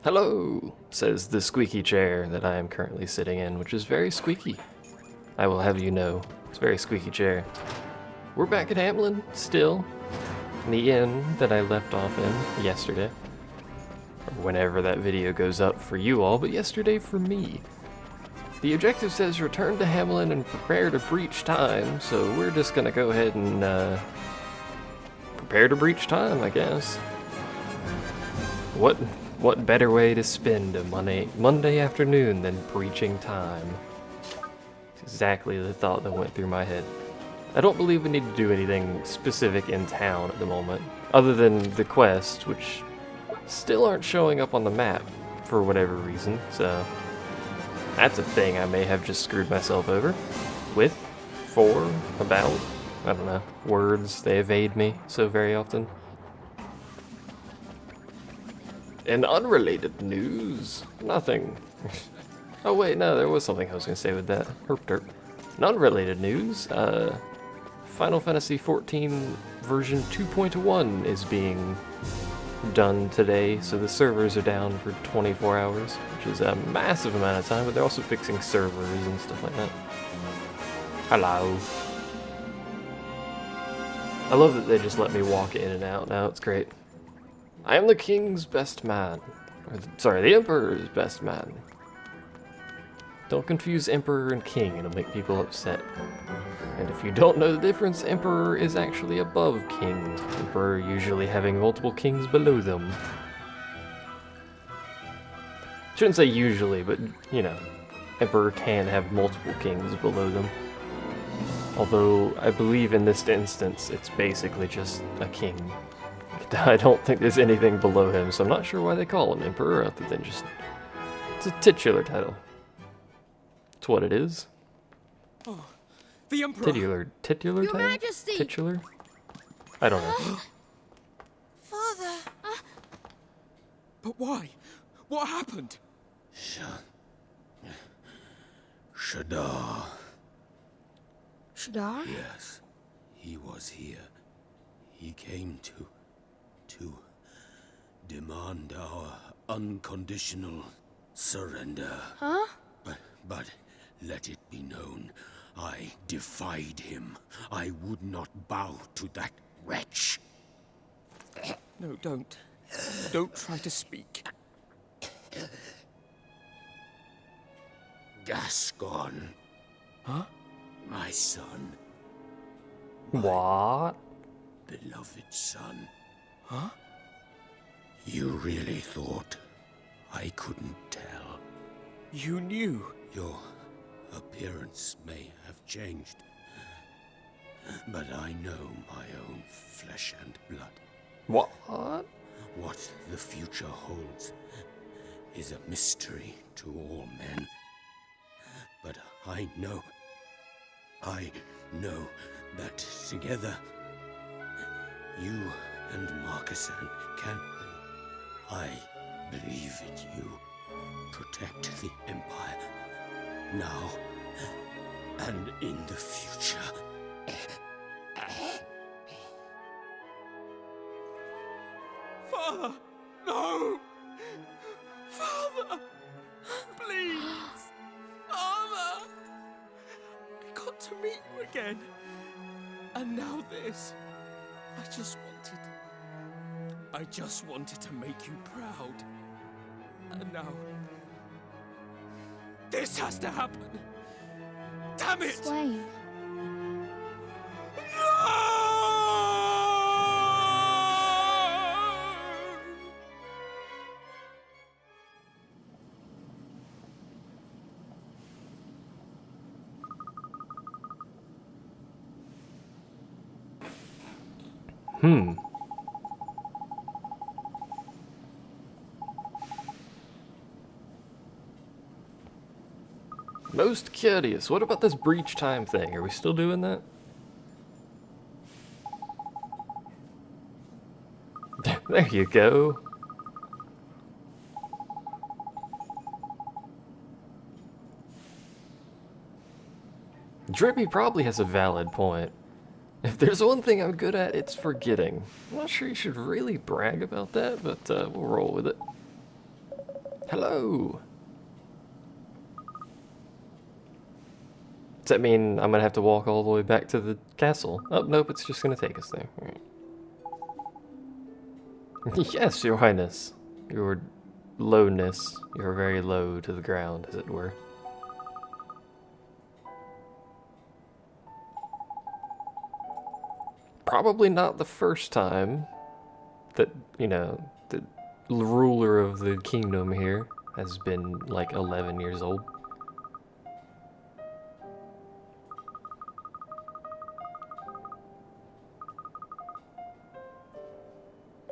Hello, says the squeaky chair that I am currently sitting in, which is very squeaky. I will have you know, it's a very squeaky chair. We're back at Hamlin, still, in the inn that I left off in yesterday. Or whenever that video goes up for you all, but yesterday for me. The objective says return to Hamlin and prepare to breach time, so we're just gonna go ahead and prepare to breach time, I guess. What better way to spend a Monday afternoon than breaching time? It's exactly the thought that went through my head. I don't believe we need to do anything specific in town at the moment, other than the quests, which still aren't showing up on the map for whatever reason, so that's a thing I may have just screwed myself over with, for, about, I don't know, words, they evade me so very often. In unrelated news, nothing. Oh wait, no, there was something I was going to say with that. Herp derp. In unrelated news, Final Fantasy XIV version 2.1 is being done today, so the servers are down for 24 hours, which is a massive amount of time, but they're also fixing servers and stuff like that. Hello. I love that they just let me walk in and out now, it's great. I am the king's best man. Sorry, the emperor's best man. Don't confuse emperor and king, it'll make people upset. And if you don't know the difference, emperor is actually above king. Emperor usually having multiple kings below them. Shouldn't say usually, but, you know, emperor can have multiple kings below them. Although, I believe in this instance, it's basically just a king. I don't think there's anything below him, so I'm not sure why they call him emperor, other than just... it's a titular title. It's what it is. Oh, the emperor! Titular Your title? Majesty! Titular? I don't know. Father! But why? What happened? Shadar. Shadar? Yes, he was here. He came to demand our unconditional surrender. Huh? But let it be known, I defied him. I would not bow to that wretch. No, don't. Don't try to speak. Gascon. Huh? My son. What? Beloved son. Huh? You really thought I couldn't tell? You knew? Your appearance may have changed, but I know my own flesh and blood. What? What the future holds is a mystery to all men. But I know that together, you and Marcussan can, I believe in you, protect the Empire, now and in the future. Father! No! Father! Please! Father! I got to meet you again. And now this. I just wanted to make you proud. And now... this has to happen! Damn it! Swain. Most curious, what about this breach time thing? Are we still doing that? There you go. Drippy probably has a valid point. If there's one thing I'm good at, it's forgetting. I'm not sure you should really brag about that, but we'll roll with it. Hello! Does that mean I'm gonna have to walk all the way back to the castle? Oh, nope, it's just gonna take us there. Alright. Yes, your highness. Your lowness. You're very low to the ground, as it were. Probably not the first time that, you know, the ruler of the kingdom here has been like 11 years old.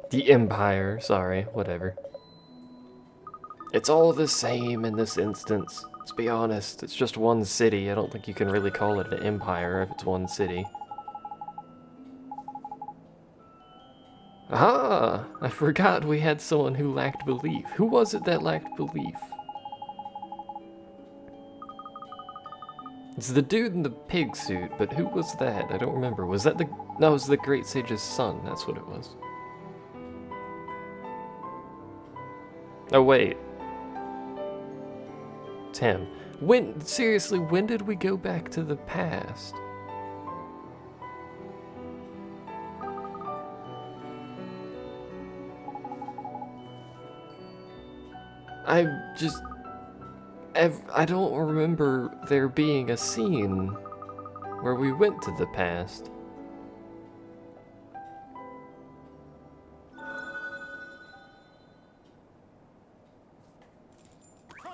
The Empire, sorry, whatever. It's all the same in this instance. Let's be honest, it's just one city. I don't think you can really call it an empire if it's one city. Ah, I forgot we had someone who lacked belief. Who was it that lacked belief? It's the dude in the pig suit, but who was that? I don't remember. Was that the... No, it was the Great Sage's son. That's what it was. Oh, wait. It's him. When... Seriously, when did we go back to the past? I don't remember there being a scene where we went to the past.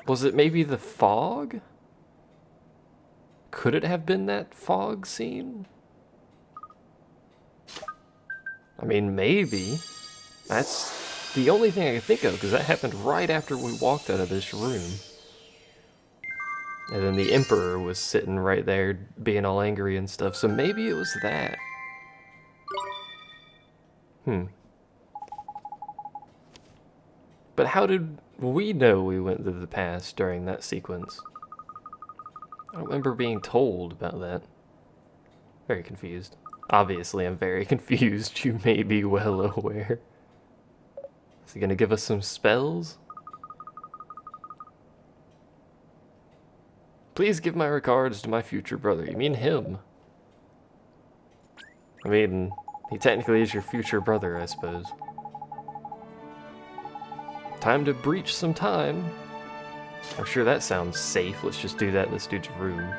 Was it maybe the fog? Could it have been that fog scene? I mean, maybe. That's the only thing I can think of, because that happened right after we walked out of this room. And then the Emperor was sitting right there, being all angry and stuff, so maybe it was that. But how did we know we went to the past during that sequence? I don't remember being told about that. Very confused. Obviously, I'm very confused. You may be well aware. Is he gonna give us some spells? Please give my regards to my future brother. You mean him? I mean, he technically is your future brother, I suppose. Time to breach some time. I'm sure that sounds safe. Let's just do that in this dude's room.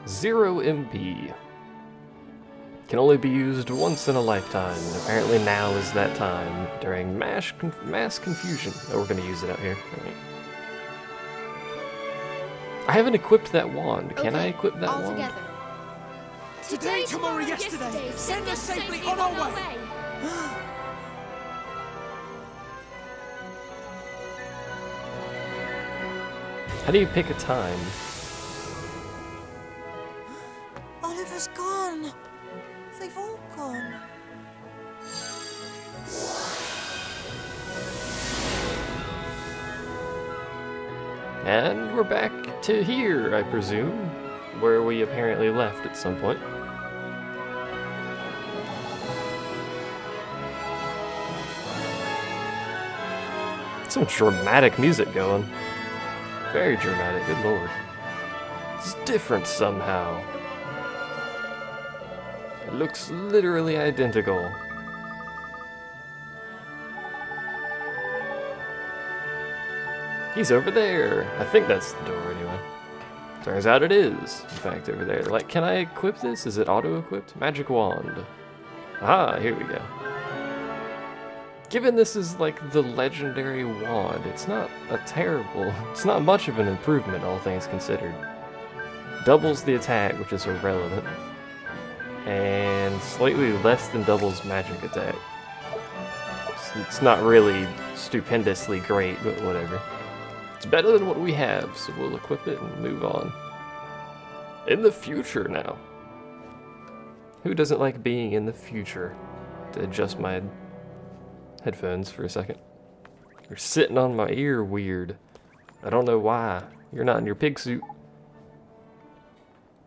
0 MP. Can only be used once in a lifetime. Apparently now is that time during mass confusion. Oh, we're gonna use it out here. All right. I haven't equipped that wand. Can I equip that wand? Together. Today, tomorrow, yesterday. Send us safely on our way. How do you pick a time? Oliver's gone. They've all gone. And we're back to here, I presume, where we apparently left at some point. Some dramatic music going. Very dramatic, good lord. It's different somehow. It looks literally identical. He's over there. I think that's the door anyway. Turns out it is, in fact, over there. Like, can I equip this? Is it auto-equipped? Magic wand. Ah, here we go. Given this is like the legendary wand, it's not much of an improvement, all things considered. Doubles the attack, which is irrelevant. And slightly less than doubles magic attack. It's not really stupendously great, but whatever. It's better than what we have, so we'll equip it and move on. In the future now. Who doesn't like being in the future? To adjust my headphones for a second. You're sitting on my ear weird. I don't know why. You're not in your pig suit.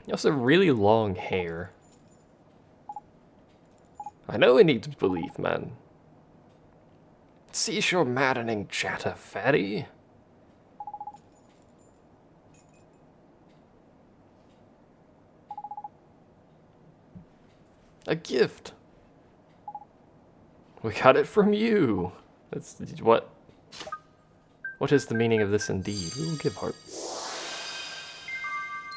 You also have really long hair. I know it needs belief, man. Cease your maddening chatter, fatty. A gift. We got it from you. That's what? What is the meaning of this indeed? Ooh, give heart.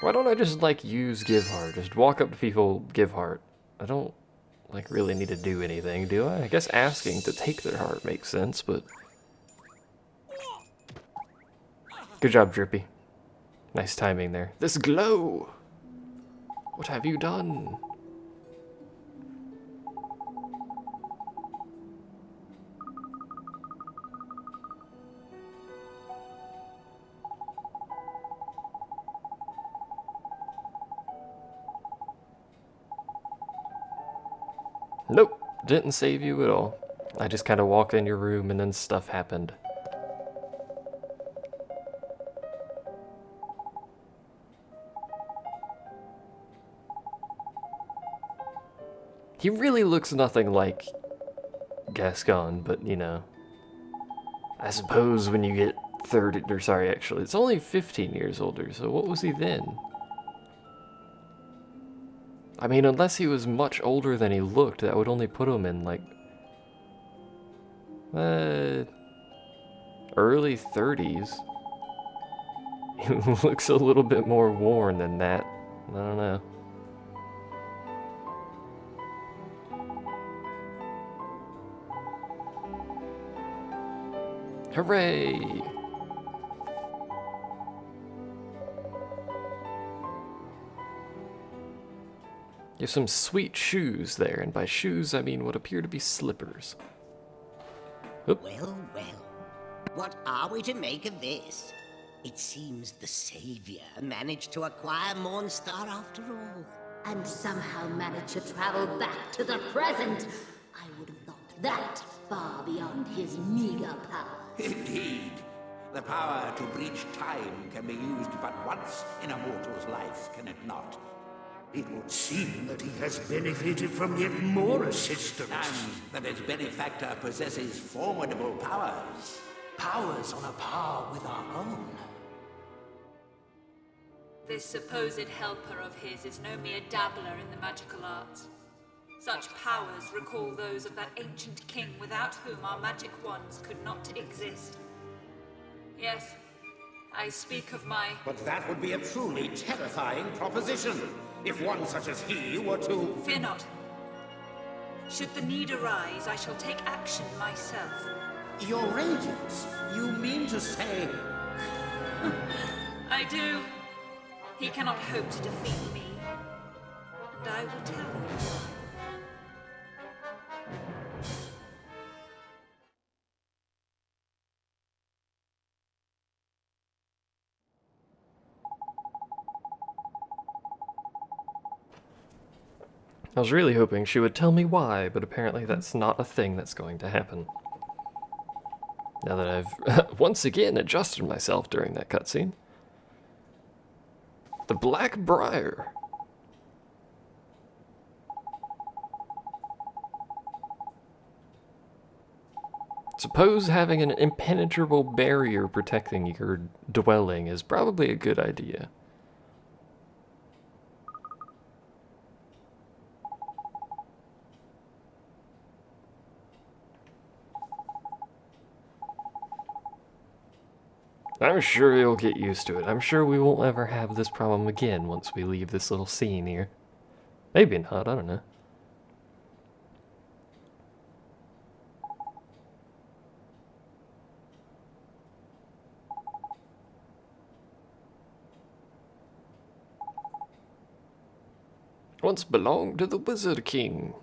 Why don't I just, like, use give heart? Just walk up to people, give heart. I don't, like, really need to do anything, do I? I guess asking to take their heart makes sense, but... Good job, Drippy. Nice timing there. This glow! What have you done? Nope, didn't save you at all. I just kind of walked in your room and then stuff happened. He really looks nothing like Gascon, but you know. I suppose when you get 30, or sorry, actually, it's only 15 years older, so what was he then? I mean, unless he was much older than he looked, that would only put him in, like, early 30s. He looks a little bit more worn than that. I don't know. Hooray! You have some sweet shoes there, and by shoes I mean what appear to be slippers. Oop. Well, well. What are we to make of this? It seems the Savior managed to acquire Mornstar after all. And somehow managed to travel back to the present. I would have thought that far beyond his meager power. Indeed. The power to breach time can be used but once in a mortal's life, can it not? It would seem that he has benefited from yet more assistance. And that his benefactor possesses formidable powers. Powers on a par with our own. This supposed helper of his is no mere dabbler in the magical arts. Such powers recall those of that ancient king without whom our magic wands could not exist. Yes, I speak of my... But that would be a truly terrifying proposition, if one such as he were to... Fear not. Should the need arise, I shall take action myself. Your Radiance, you mean to say... I do. He cannot hope to defeat me. And I will tell you. I was really hoping she would tell me why, but apparently that's not a thing that's going to happen. Now that I've once again adjusted myself during that cutscene. The Black Briar. Suppose having an impenetrable barrier protecting your dwelling is probably a good idea. I'm sure you'll get used to it. I'm sure we won't ever have this problem again once we leave this little scene here. Maybe not, I don't know. Once belonged to the Wizard King.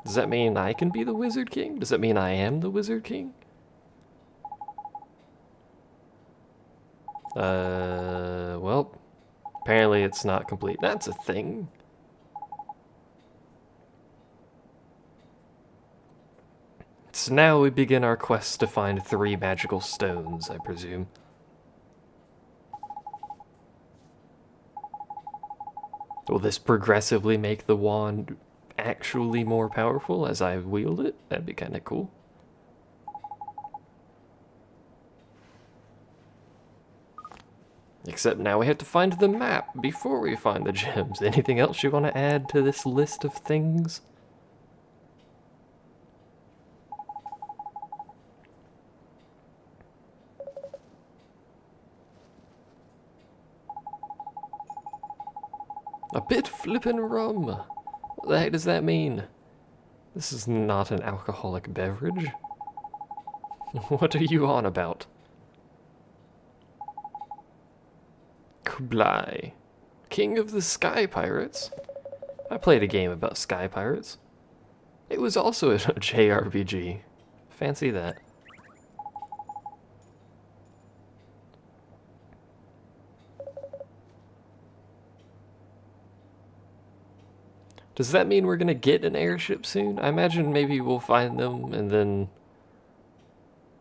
Does that mean I can be the Wizard King? Does that mean I am the Wizard King? Well, apparently it's not complete. That's a thing. So now we begin our quest to find 3 magical stones, I presume. Will this progressively make the wand actually more powerful as I wield it? That'd be kind of cool. Except now we have to find the map before we find the gems. Anything else you want to add to this list of things? A bit flippin' rum. What the heck does that mean? This is not an alcoholic beverage. What are you on about? Kublai, king of the sky pirates. I played a game about sky pirates. It was also a JRPG. Fancy that. Does that mean we're gonna get an airship soon? I imagine maybe we'll find them and then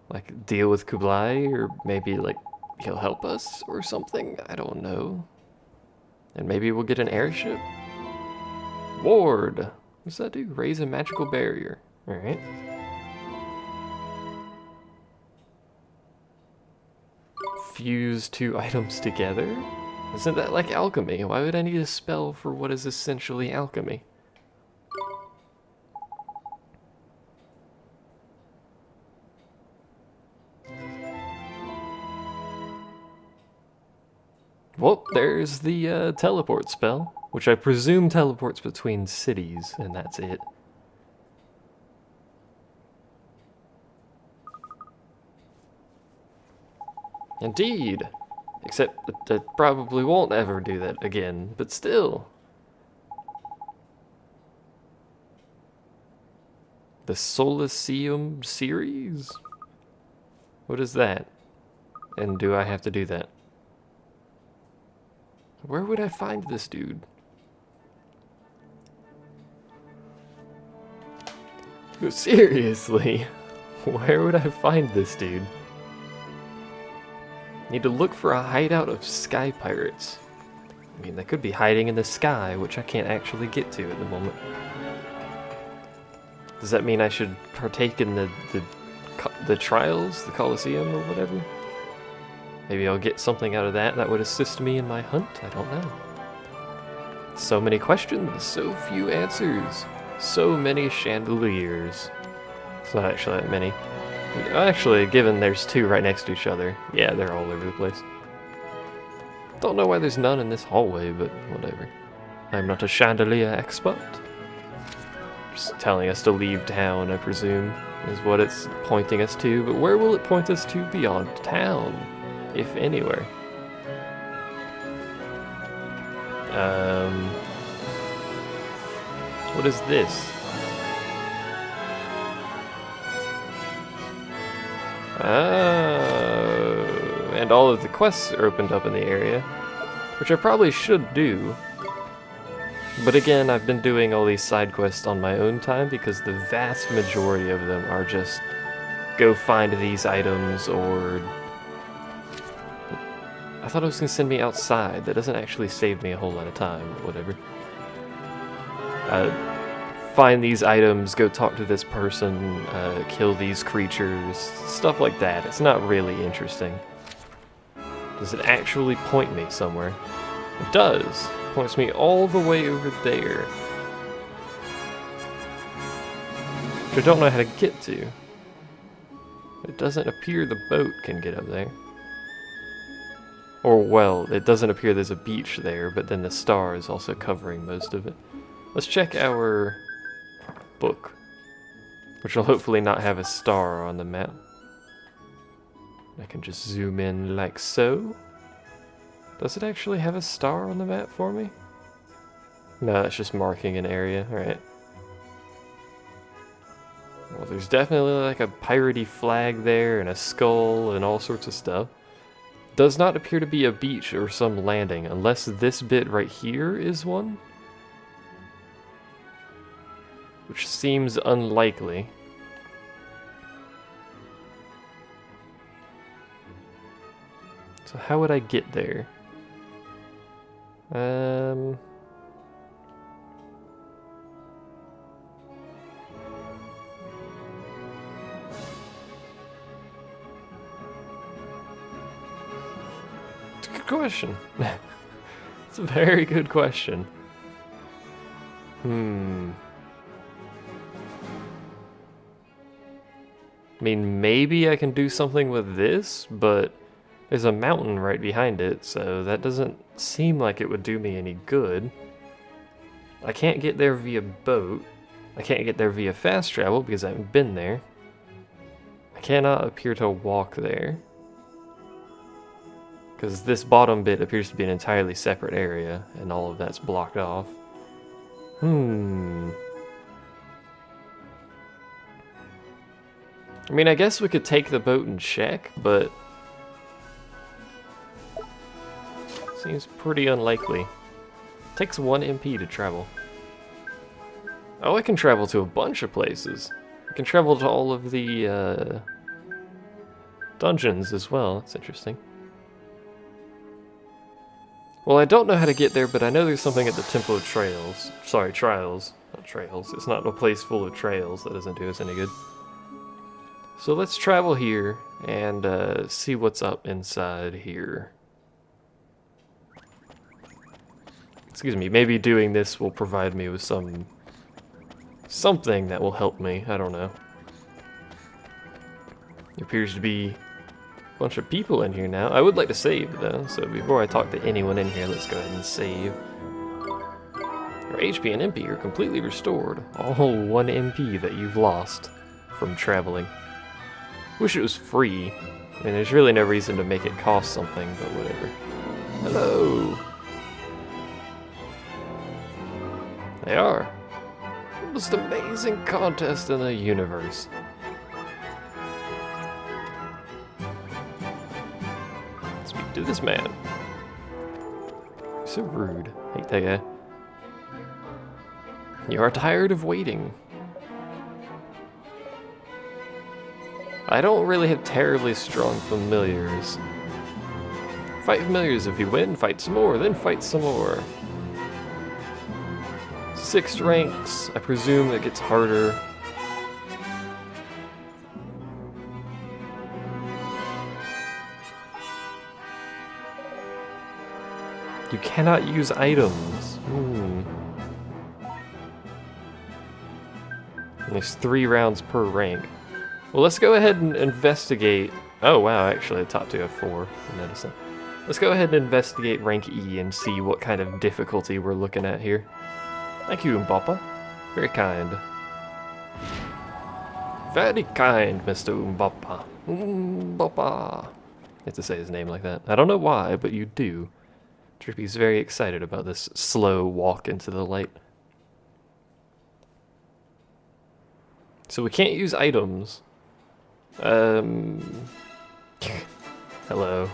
like deal with Kublai, or maybe like he'll help us or something. I don't know. And maybe we'll get an airship. Ward. What does that do? Raise a magical barrier. Alright. Fuse two items together? Isn't that like alchemy? Why would I need a spell for what is essentially alchemy? Well, there's the teleport spell, which I presume teleports between cities, and that's it. Indeed. Except that probably won't ever do that again, but still. The Solaceum series? What is that? And do I have to do that? Where would I find this dude? Seriously? Where would I find this dude? Need to look for a hideout of sky pirates. I mean, they could be hiding in the sky, which I can't actually get to at the moment. Does that mean I should partake in the trials, the Colosseum, or whatever? Maybe I'll get something out of that that would assist me in my hunt? I don't know. So many questions, so few answers. So many chandeliers. It's not actually that many. Actually, given there's two right next to each other, yeah, they're all over the place. Don't know why there's none in this hallway, but whatever. I'm not a chandelier expert. Just telling us to leave town, I presume, is what it's pointing us to, but where will it point us to beyond town, if anywhere? What is this? Oh, and all of the quests are opened up in the area, which I probably should do. But again, I've been doing all these side quests on my own time because the vast majority of them are just go find these items, or I thought it was going to send me outside. That doesn't actually save me a whole lot of time, but whatever. Find these items, go talk to this person, kill these creatures, stuff like that. It's not really interesting. Does it actually point me somewhere? It does. It points me all the way over there. Which I don't know how to get to. It doesn't appear the boat can get up there. Or, well, it doesn't appear there's a beach there, but then the star is also covering most of it. Let's check our book, which will hopefully not have a star on the map. I can just zoom in like so. Does it actually have a star on the map for me? No, it's just marking an area. Alright. Well, there's definitely like a piratey flag there and a skull and all sorts of stuff. Does not appear to be a beach or some landing, unless this bit right here is one. Which seems unlikely. So how would I get there? It's a good question. It's a very good question. I mean, maybe I can do something with this, but there's a mountain right behind it, so that doesn't seem like it would do me any good. I can't get there via boat. I can't get there via fast travel because I haven't been there. I cannot appear to walk there, because this bottom bit appears to be an entirely separate area, and all of that's blocked off. I mean, I guess we could take the boat and check, but seems pretty unlikely. Takes 1 MP to travel. Oh, I can travel to a bunch of places. I can travel to all of the dungeons as well. That's interesting. Well, I don't know how to get there, but I know there's something at the Temple of Trails. Sorry, Trials. Not Trails. It's not a place full of trails. That doesn't do us any good. So let's travel here and see what's up inside here. Excuse me, maybe doing this will provide me with something that will help me. I don't know. There appears to be a bunch of people in here now. I would like to save though, so before I talk to anyone in here, let's go ahead and save. Your HP and MP are completely restored. All 1 MP that you've lost from traveling. Wish it was free. I mean, there's really no reason to make it cost something, but whatever. Hello! They are. Most amazing contest in the universe. Speak to this man. So rude. Hate that guy. You are tired of waiting. I don't really have terribly strong familiars. Fight familiars. If you win, fight some more, then fight some more. 6 ranks. I presume it gets harder. You cannot use items. There's 3 rounds per rank. Well, let's go ahead and investigate. Oh, wow, actually, the top 2 have 4. Notice that. Let's go ahead and investigate rank E and see what kind of difficulty we're looking at here. Thank you, Mbappa. Very kind. Very kind, Mr. Mbappa. Mbappa. You have to say his name like that. I don't know why, but you do. Drippy's very excited about this slow walk into the light. So we can't use items. Hello.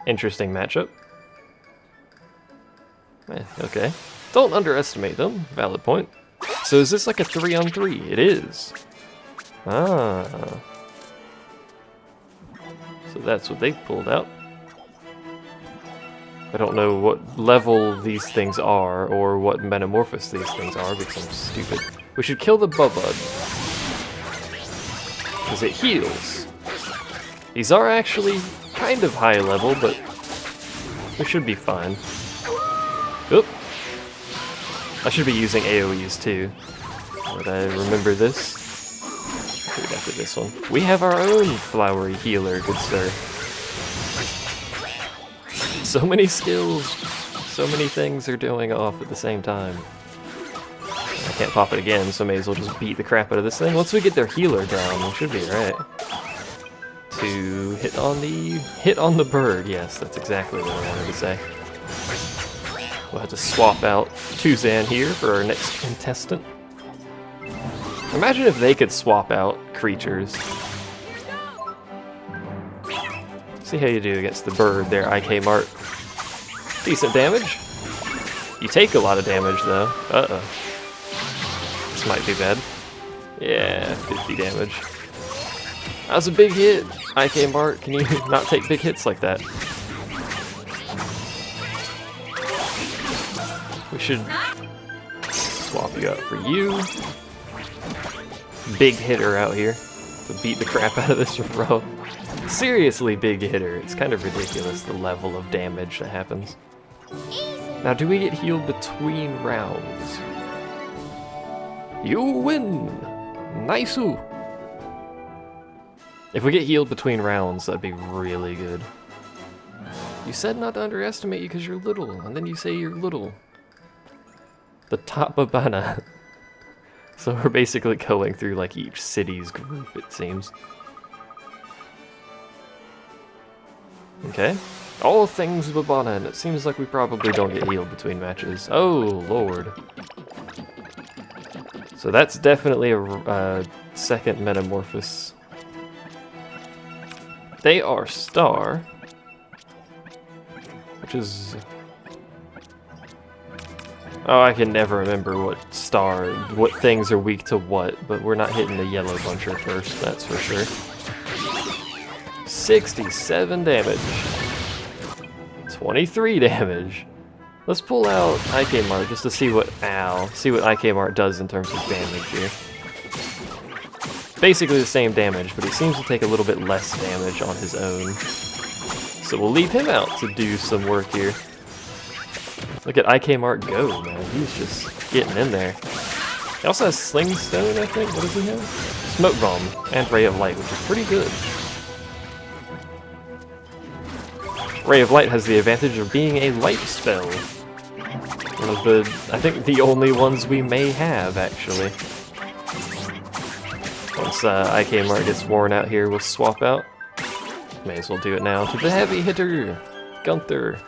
Interesting matchup. Okay. Don't underestimate them. Valid point. So is this like a 3-on-3? It is. Ah. So that's what they pulled out. I don't know what level these things are or what metamorphosis these things are because I'm stupid. We should kill the Bubba. Because it heals. These are actually kind of high level, but we should be fine. Oop. I should be using AoEs too. But I remember this. Right after this one. We have our own flowery healer, good sir. So many skills. So many things are doing off at the same time. I can't pop it again, so may as well just beat the crap out of this thing. Once we get their healer down, we should be alright. To hit on the bird. Yes, that's exactly what I wanted to say. We'll have to swap out Tuzan here for our next contestant. Imagine if they could swap out creatures. See how you do against the bird there, IK Mart. Decent damage. You take a lot of damage though. Uh-oh. This might be bad. Yeah, 50 damage. That was a big hit. IK Mart, can you not take big hits like that? We should swap you out for you. Big hitter out here. to beat the crap out of this row. Seriously big hitter. It's kind of ridiculous the level of damage that happens. Now, do we get healed between rounds? You win! Nice-oo! If we get healed between rounds, that'd be really good. You said not to underestimate you because you're little, and then you say you're little. The top Babana. So we're basically going through like each city's group, it seems. Okay. All things Babana, and it seems like we probably don't get healed between matches. Oh, lord. So that's definitely a second metamorphosis. They are star, which is... Oh, I can never remember what things are weak to what, but we're not hitting the yellow buncher first, that's for sure. 67 damage. 23 damage. Let's pull out IK Mart just to see what IK Mart does in terms of damage here. Basically the same damage, but he seems to take a little bit less damage on his own. So we'll leave him out to do some work here. Look at IK Mart go, man. He's just getting in there. He also has Sling Stone, I think. What does he have? Smoke Bomb and Ray of Light, which is pretty good. Ray of Light has the advantage of being a light spell. One of the, I think, the only ones we may have, actually. Once IK Mart gets worn out here, we'll swap out. May as well do it now to the heavy hitter, Gunther.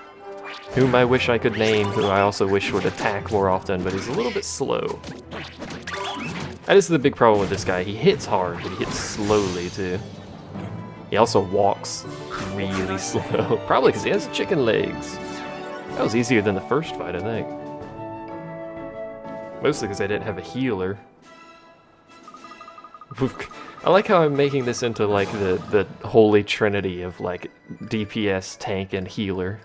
Whom I wish I could name, who I also wish would attack more often, but he's a little bit slow. That is the big problem with this guy. He hits hard, but he hits slowly too. He also walks really slow. Probably because he has chicken legs. That was easier than the first fight, I think. Mostly because I didn't have a healer. I like how I'm making this into like the holy trinity of like DPS, tank, and healer.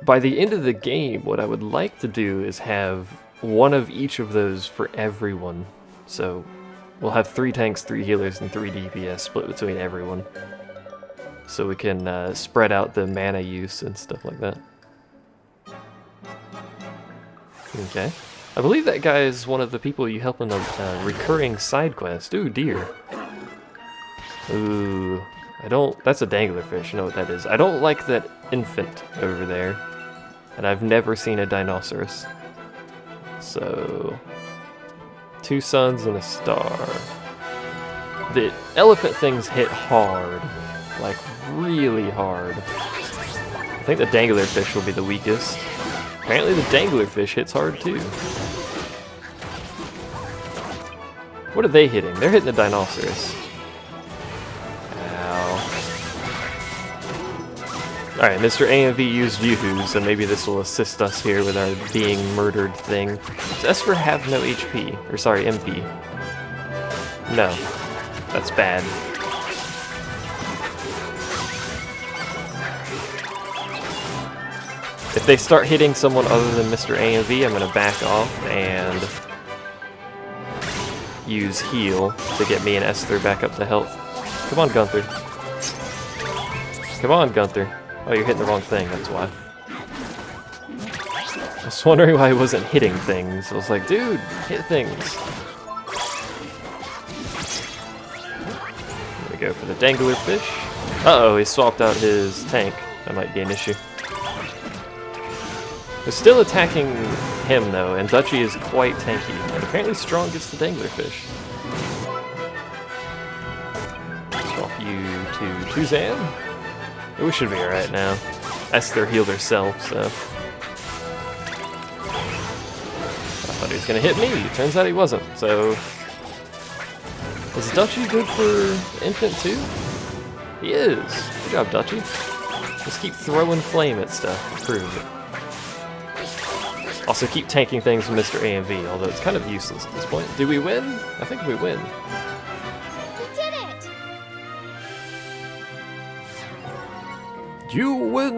By the end of the game, what I would like to do is have one of each of those for everyone. So we'll have 3 tanks, 3 healers, and 3 DPS split between everyone. So we can spread out the mana use and stuff like that. Okay. I believe that guy is one of the people you help in a recurring side quest. Ooh, deer. Ooh. That's a danglerfish, you know what that is. I don't like that infant over there. And I've never seen a dinosaurus. So... 2 suns and a star. The elephant things hit hard. Like, really hard. I think the danglerfish will be the weakest. Apparently the danglerfish hits hard too. What are they hitting? They're hitting the dinosaurus. Alright, Mr. AMV used Yoo-Hoo, so maybe this will assist us here with our being murdered thing. Does Esper have no HP? Or sorry, MP? No. That's bad. If they start hitting someone other than Mr. AMV, I'm gonna back off and use heal to get me and Esther back up to health. Come on, Gunther. Come on, Gunther. Oh, you're hitting the wrong thing, that's why. I was wondering why he wasn't hitting things. I was like, dude, hit things. There we go for the danglerfish. Uh-oh, he swapped out his tank. That might be an issue. They're still attacking him, though, and Dutchy is quite tanky. And apparently strong against the danglerfish. Swap you to Tuzan. We should be alright now. Esther healed herself, so... I thought he was gonna hit me. Turns out he wasn't, so... Is Dutchy good for infant too? He is. Good job, Dutchy. Just keep throwing flame at stuff to prove it. Also keep tanking things with Mr. AMV, although it's kind of useless at this point. Do we win? I think we win. You win!